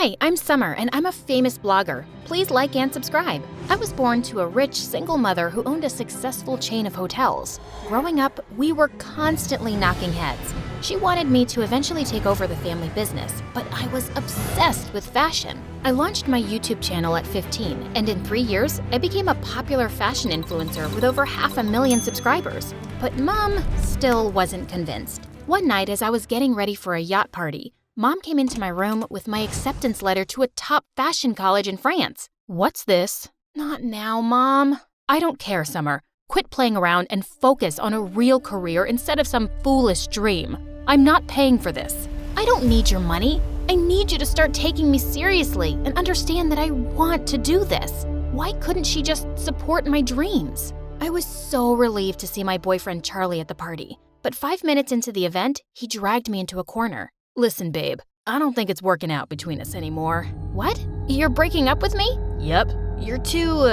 Hi, I'm Summer, and I'm a famous blogger. Please like and subscribe. I was born to a rich, single mother who owned a successful chain of hotels. Growing up, we were constantly knocking heads. She wanted me to eventually take over the family business, but I was obsessed with fashion. I launched my YouTube channel at 15, and in 3 years, I became a popular fashion influencer with over 500,000 subscribers. But Mom still wasn't convinced. One night, as I was getting ready for a yacht party, Mom came into my room with my acceptance letter to a top fashion college in France. What's this? Not now, Mom. I don't care, Summer. Quit playing around and focus on a real career instead of some foolish dream. I'm not paying for this. I don't need your money. I need you to start taking me seriously and understand that I want to do this. Why couldn't she just support my dreams? I was so relieved to see my boyfriend Charlie at the party. But 5 minutes into the event, he dragged me into a corner. Listen, babe, I don't think it's working out between us anymore. What? You're breaking up with me? Yep. You're too,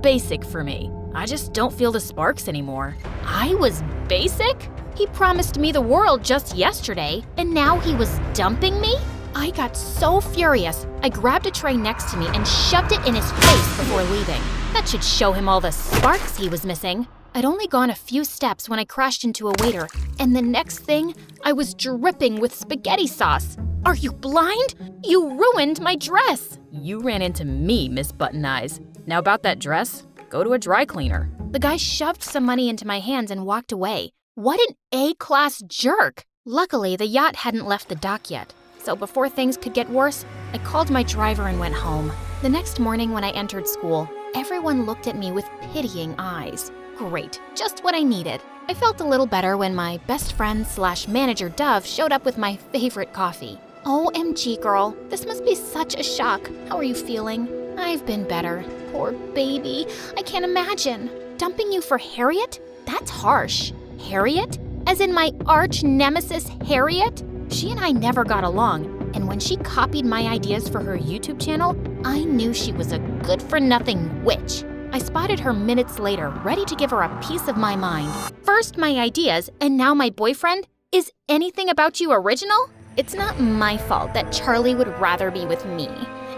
basic for me. I just don't feel the sparks anymore. I was basic? He promised me the world just yesterday, and now he was dumping me? I got so furious, I grabbed a tray next to me and shoved it in his face before leaving. That should show him all the sparks he was missing. I'd only gone a few steps when I crashed into a waiter, and the next thing, I was dripping with spaghetti sauce. Are you blind? You ruined my dress! You ran into me, Miss Button Eyes. Now about that dress, go to a dry cleaner. The guy shoved some money into my hands and walked away. What an A-class jerk! Luckily, the yacht hadn't left the dock yet, so before things could get worse, I called my driver and went home. The next morning when I entered school, everyone looked at me with pitying eyes. Great, just what I needed. I felt a little better when my best friend / manager Dove showed up with my favorite coffee. OMG, girl, this must be such a shock. How are you feeling? I've been better. Poor baby, I can't imagine. Dumping you for Harriet? That's harsh. Harriet? As in my arch nemesis, Harriet? She and I never got along, and when she copied my ideas for her YouTube channel, I knew she was a good-for-nothing witch. I spotted her minutes later, ready to give her a piece of my mind. First my ideas, and now my boyfriend? Is anything about you original? It's not my fault that Charlie would rather be with me.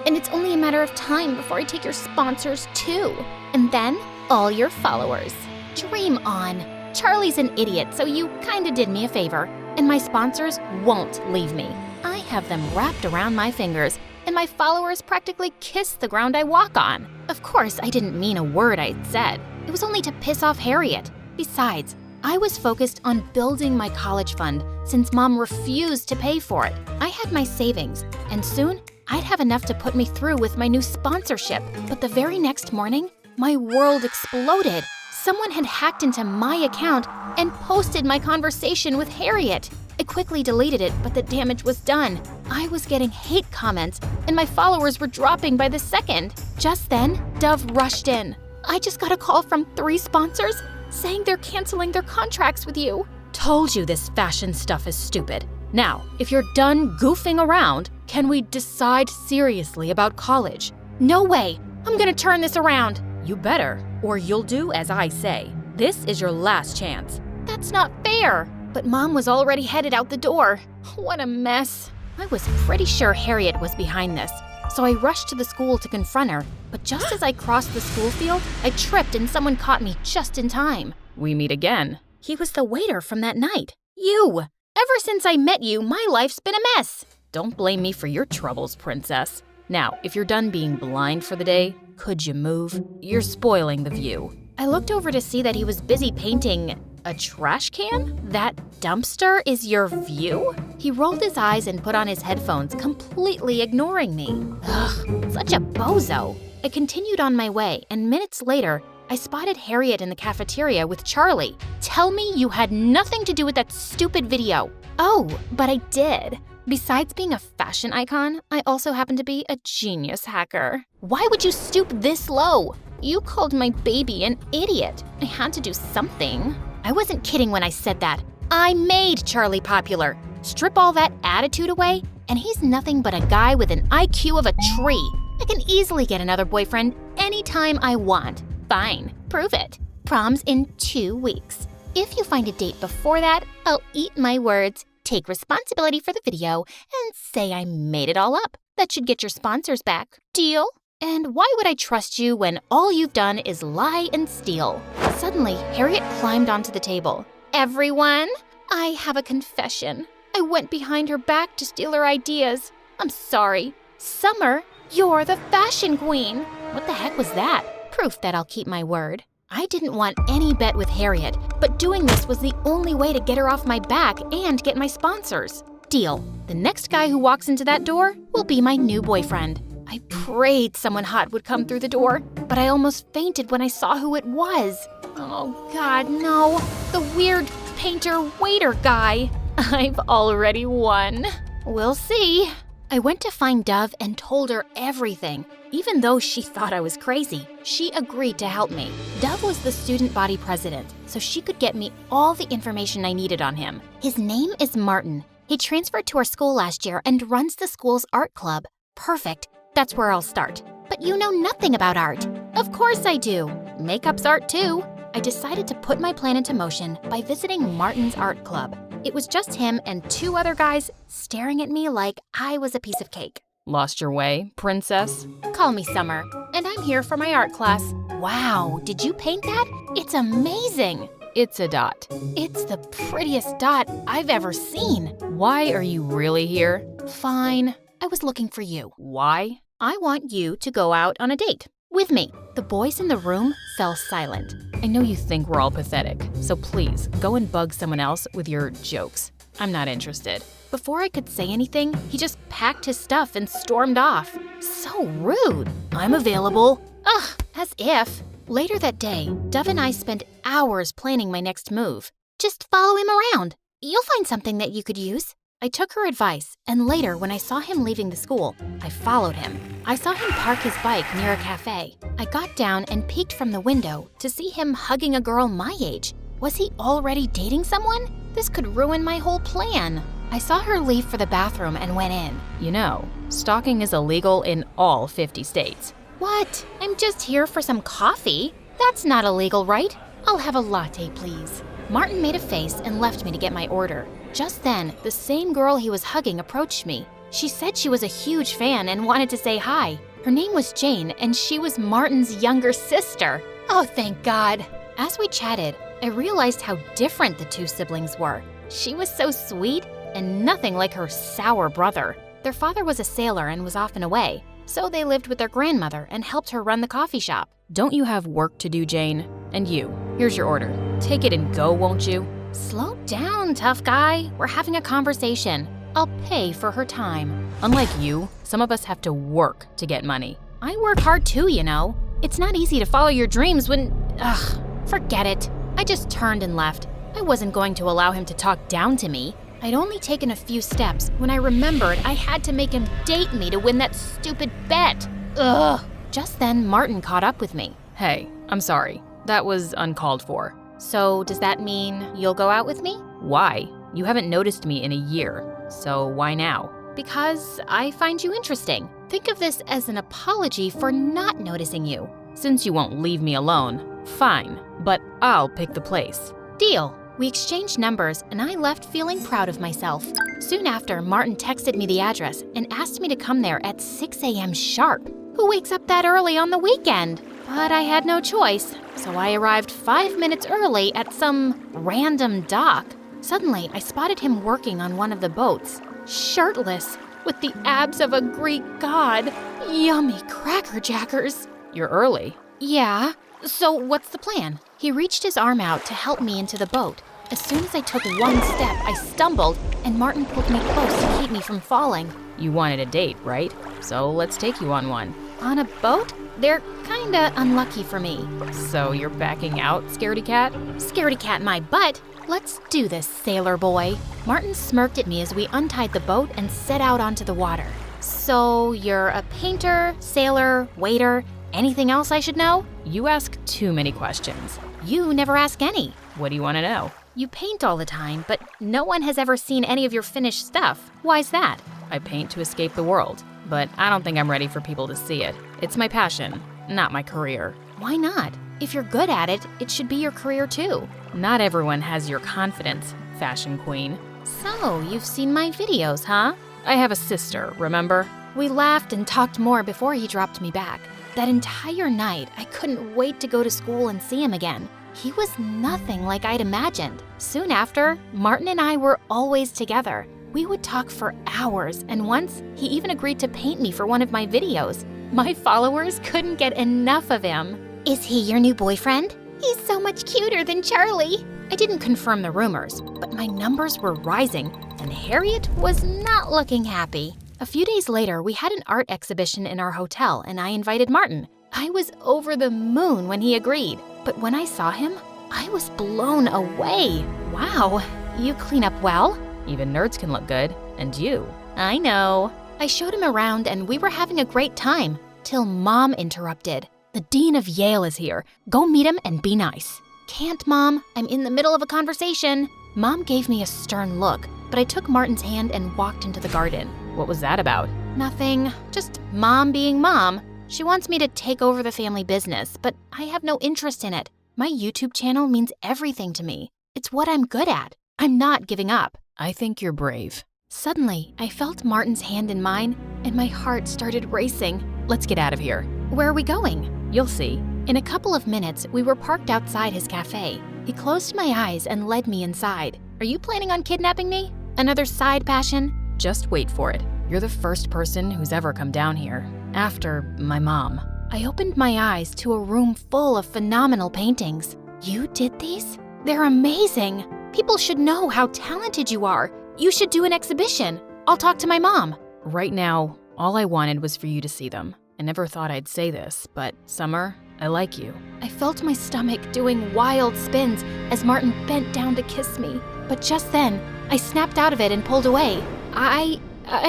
And it's only a matter of time before I take your sponsors too. And then, all your followers. Dream on. Charlie's an idiot, so you kinda did me a favor. And my sponsors won't leave me. I have them wrapped around my fingers, and my followers practically kiss the ground I walk on. Of course, I didn't mean a word I'd said. It was only to piss off Harriet. Besides, I was focused on building my college fund since Mom refused to pay for it. I had my savings, and soon I'd have enough to put me through with my new sponsorship. But the very next morning, my world exploded. Someone had hacked into my account and posted my conversation with Harriet. I quickly deleted it, but the damage was done. I was getting hate comments, and my followers were dropping by the second. Just then, Dove rushed in. I just got a call from 3 sponsors saying they're canceling their contracts with you. Told you this fashion stuff is stupid. Now, if you're done goofing around, can we decide seriously about college? No way! I'm gonna turn this around. You better, or you'll do as I say. This is your last chance. That's not fair. But Mom was already headed out the door. What a mess. I was pretty sure Harriet was behind this, so I rushed to the school to confront her. But just as I crossed the school field, I tripped and someone caught me just in time. We meet again. He was the waiter from that night. You! Ever since I met you, my life's been a mess. Don't blame me for your troubles, princess. Now, if you're done being blind for the day, could you move? You're spoiling the view. I looked over to see that he was busy painting a trash can? That dumpster is your view? He rolled his eyes and put on his headphones, completely ignoring me. Ugh, such a bozo. I continued on my way, and minutes later, I spotted Harriet in the cafeteria with Charlie. Tell me you had nothing to do with that stupid video. Oh, but I did. Besides being a fashion icon, I also happen to be a genius hacker. Why would you stoop this low? You called my baby an idiot. I had to do something. I wasn't kidding when I said that. I made Charlie popular. Strip all that attitude away, and he's nothing but a guy with an IQ of a tree. I can easily get another boyfriend anytime I want. Fine, prove it. Prom's in 2 weeks. If you find a date before that, I'll eat my words. take responsibility for the video and say I made it all up. That should get your sponsors back. Deal? And why would I trust you when all you've done is lie and steal? Suddenly, Harriet climbed onto the table. Everyone, I have a confession. I went behind her back to steal her ideas. I'm sorry. Summer, you're the fashion queen. What the heck was that? Proof that I'll keep my word. I didn't want any bet with Harriet, but doing this was the only way to get her off my back and get my sponsors. Deal. The next guy who walks into that door will be my new boyfriend. I prayed someone hot would come through the door, but I almost fainted when I saw who it was. Oh God, no. The weird painter-waiter guy. I've already won. We'll see. I went to find Dove and told her everything. Even though she thought I was crazy, she agreed to help me. Dove was the student body president, so she could get me all the information I needed on him. His name is Martin. He transferred to our school last year and runs the school's art club. Perfect. That's where I'll start. But you know nothing about art. Of course I do. Makeup's art too. I decided to put my plan into motion by visiting Martin's art club. It was just him and 2 other guys staring at me like I was a piece of cake. Lost your way, princess? Call me Summer, and I'm here for my art class. Wow, did you paint that? It's amazing. It's a dot. It's the prettiest dot I've ever seen. Why are you really here? Fine. I was looking for you. Why? I want you to go out on a date with me. The boys in the room fell silent. I know you think we're all pathetic, so please go and bug someone else with your jokes. I'm not interested. Before I could say anything, he just packed his stuff and stormed off. So rude. I'm available. Ugh, as if. Later that day, Dove and I spent hours planning my next move. Just follow him around. You'll find something that you could use. I took her advice, and later when I saw him leaving the school, I followed him. I saw him park his bike near a cafe. I got down and peeked from the window to see him hugging a girl my age. Was he already dating someone? This could ruin my whole plan. I saw her leave for the bathroom and went in. You know, stalking is illegal in all 50 states. What? I'm just here for some coffee. That's not illegal, right? I'll have a latte, please. Martin made a face and left me to get my order. Just then, the same girl he was hugging approached me. She said she was a huge fan and wanted to say hi. Her name was Jane, and she was Martin's younger sister. Oh, thank God. As we chatted, I realized how different the 2 siblings were. She was so sweet and nothing like her sour brother. Their father was a sailor and was often away, so they lived with their grandmother and helped her run the coffee shop. Don't you have work to do, Jane? And you, here's your order. Take it and go, won't you? Slow down, tough guy. We're having a conversation. I'll pay for her time. Unlike you, some of us have to work to get money. I work hard too, you know. It's not easy to follow your dreams when… Ugh, forget it. I just turned and left. I wasn't going to allow him to talk down to me. I'd only taken a few steps when I remembered I had to make him date me to win that stupid bet. Ugh. Just then, Martin caught up with me. Hey, I'm sorry. That was uncalled for. So does that mean you'll go out with me? Why? You haven't noticed me in a year, so why now? Because I find you interesting. Think of this as an apology for not noticing you. Since you won't leave me alone, fine, but I'll pick the place. Deal. We exchanged numbers, and I left feeling proud of myself. Soon after, Martin texted me the address and asked me to come there at 6 a.m. sharp. Who wakes up that early on the weekend? But I had no choice, so I arrived 5 minutes early at some random dock. Suddenly, I spotted him working on one of the boats, shirtless, with the abs of a Greek god. Yummy crackerjackers. You're early. Yeah. So what's the plan? He reached his arm out to help me into the boat. As soon as I took one step, I stumbled, and Martin pulled me close to keep me from falling. You wanted a date, right? So let's take you on one. On a boat? They're kinda unlucky for me. So you're backing out, scaredy cat? Scaredy cat my butt. Let's do this, sailor boy. Martin smirked at me as we untied the boat and set out onto the water. So you're a painter, sailor, waiter, anything else I should know? You ask too many questions. You never ask any. What do you want to know? You paint all the time, but no one has ever seen any of your finished stuff. Why's that? I paint to escape the world, but I don't think I'm ready for people to see it. It's my passion, not my career. Why not? If you're good at it, it should be your career too. Not everyone has your confidence, fashion queen. So, you've seen my videos, huh? I have a sister, remember? We laughed and talked more before he dropped me back. That entire night, I couldn't wait to go to school and see him again. He was nothing like I'd imagined. Soon after, Martin and I were always together. We would talk for hours, and once, he even agreed to paint me for one of my videos. My followers couldn't get enough of him. Is he your new boyfriend? He's so much cuter than Charlie. I didn't confirm the rumors, but my numbers were rising, and Harriet was not looking happy. A few days later, we had an art exhibition in our hotel, and I invited Martin. I was over the moon when he agreed, but when I saw him, I was blown away. Wow, you clean up well? Even nerds can look good. And you? I know. I showed him around, and we were having a great time, till Mom interrupted. The Dean of Yale is here. Go meet him and be nice. Can't, Mom. I'm in the middle of a conversation. Mom gave me a stern look, but I took Martin's hand and walked into the garden. What was that about? Nothing. Just Mom being Mom. She wants me to take over the family business, but I have no interest in it. My YouTube channel means everything to me. It's what I'm good at. I'm not giving up. I think you're brave. Suddenly, I felt Martin's hand in mine, and my heart started racing. Let's get out of here. Where are we going? You'll see. In a couple of minutes, we were parked outside his cafe. He closed my eyes and led me inside. Are you planning on kidnapping me? Another side passion? Just wait for it. You're the first person who's ever come down here. After my mom. I opened my eyes to a room full of phenomenal paintings. You did these? They're amazing. People should know how talented you are. You should do an exhibition. I'll talk to my mom. Right now, all I wanted was for you to see them. I never thought I'd say this, but Summer, I like you. I felt my stomach doing wild spins as Martin bent down to kiss me. But just then, I snapped out of it and pulled away. I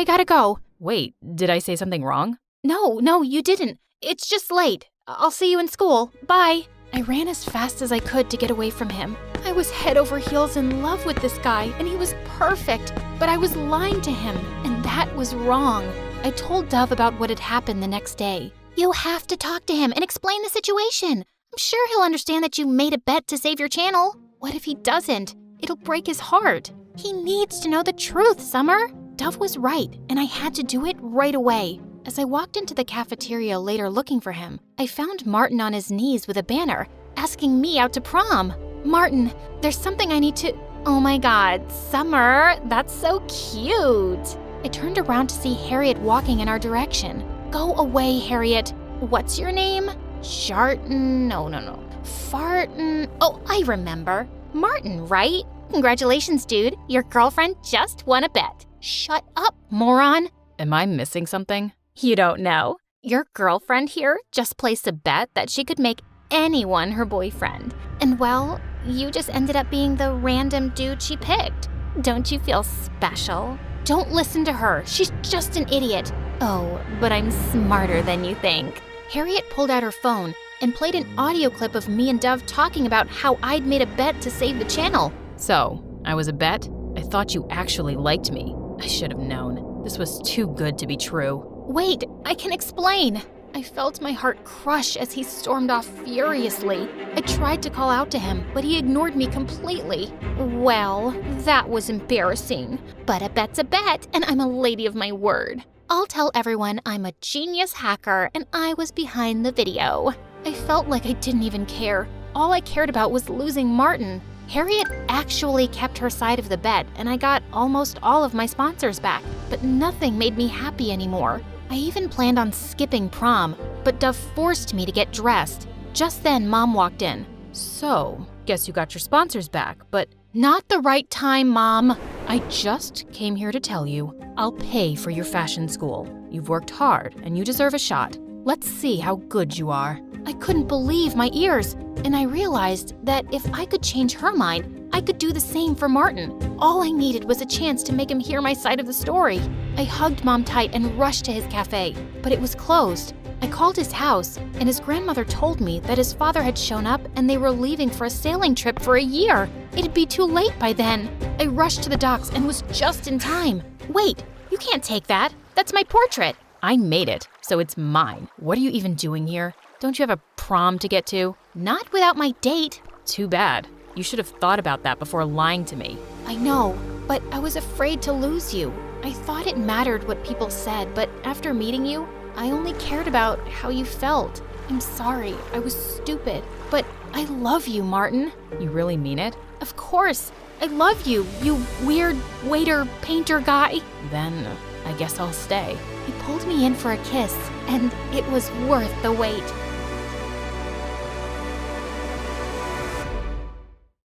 gotta go. Wait, did I say something wrong? No, you didn't. It's just late. I'll see you in school. Bye. I ran as fast as I could to get away from him. I was head over heels in love with this guy, and he was perfect. But I was lying to him, and that was wrong. I told Dove about what had happened the next day. You have to talk to him and explain the situation. I'm sure he'll understand that you made a bet to save your channel. What if he doesn't? It'll break his heart. He needs to know the truth, Summer. Dove was right, and I had to do it right away. As I walked into the cafeteria later looking for him, I found Martin on his knees with a banner, asking me out to prom. Martin, there's something I need to... Oh my God, Summer, that's so cute. I turned around to see Harriet walking in our direction. Go away, Harriet. What's your name? Sharton? No. Farton? Oh, I remember. Martin, right? Congratulations, dude. Your girlfriend just won a bet. Shut up, moron. Am I missing something? You don't know. Your girlfriend here just placed a bet that she could make anyone her boyfriend. And well, you just ended up being the random dude she picked. Don't you feel special? Don't listen to her. She's just an idiot. Oh, but I'm smarter than you think. Harriet pulled out her phone and played an audio clip of me and Dove talking about how I'd made a bet to save the channel. So, I was a bet? I thought you actually liked me. I should have known. This was too good to be true. Wait, I can explain. I felt my heart crush as he stormed off furiously. I tried to call out to him, but he ignored me completely. Well, that was embarrassing. But a bet's a bet, and I'm a lady of my word. I'll tell everyone I'm a genius hacker and I was behind the video. I felt like I didn't even care. All I cared about was losing Martin. Harriet actually kept her side of the bet, and I got almost all of my sponsors back, but nothing made me happy anymore. I even planned on skipping prom, but Dove forced me to get dressed. Just then, Mom walked in. So, guess you got your sponsors back, but not the right time, Mom. I just came here to tell you, I'll pay for your fashion school. You've worked hard, and you deserve a shot. Let's see how good you are. I couldn't believe my ears, and I realized that if I could change her mind, I could do the same for Martin. All I needed was a chance to make him hear my side of the story. I hugged Mom tight and rushed to his cafe, but it was closed. I called his house, and his grandmother told me that his father had shown up and they were leaving for a sailing trip for a year. It'd be too late by then. I rushed to the docks and was just in time. Wait, you can't take that. That's my portrait. I made it, so it's mine. What are you even doing here? Don't you have a prom to get to? Not without my date. Too bad. You should have thought about that before lying to me. I know, but I was afraid to lose you. I thought it mattered what people said, but after meeting you, I only cared about how you felt. I'm sorry, I was stupid, but I love you, Martin. You really mean it? Of course, I love you, you weird waiter painter guy. Then I guess I'll stay. He pulled me in for a kiss, and it was worth the wait.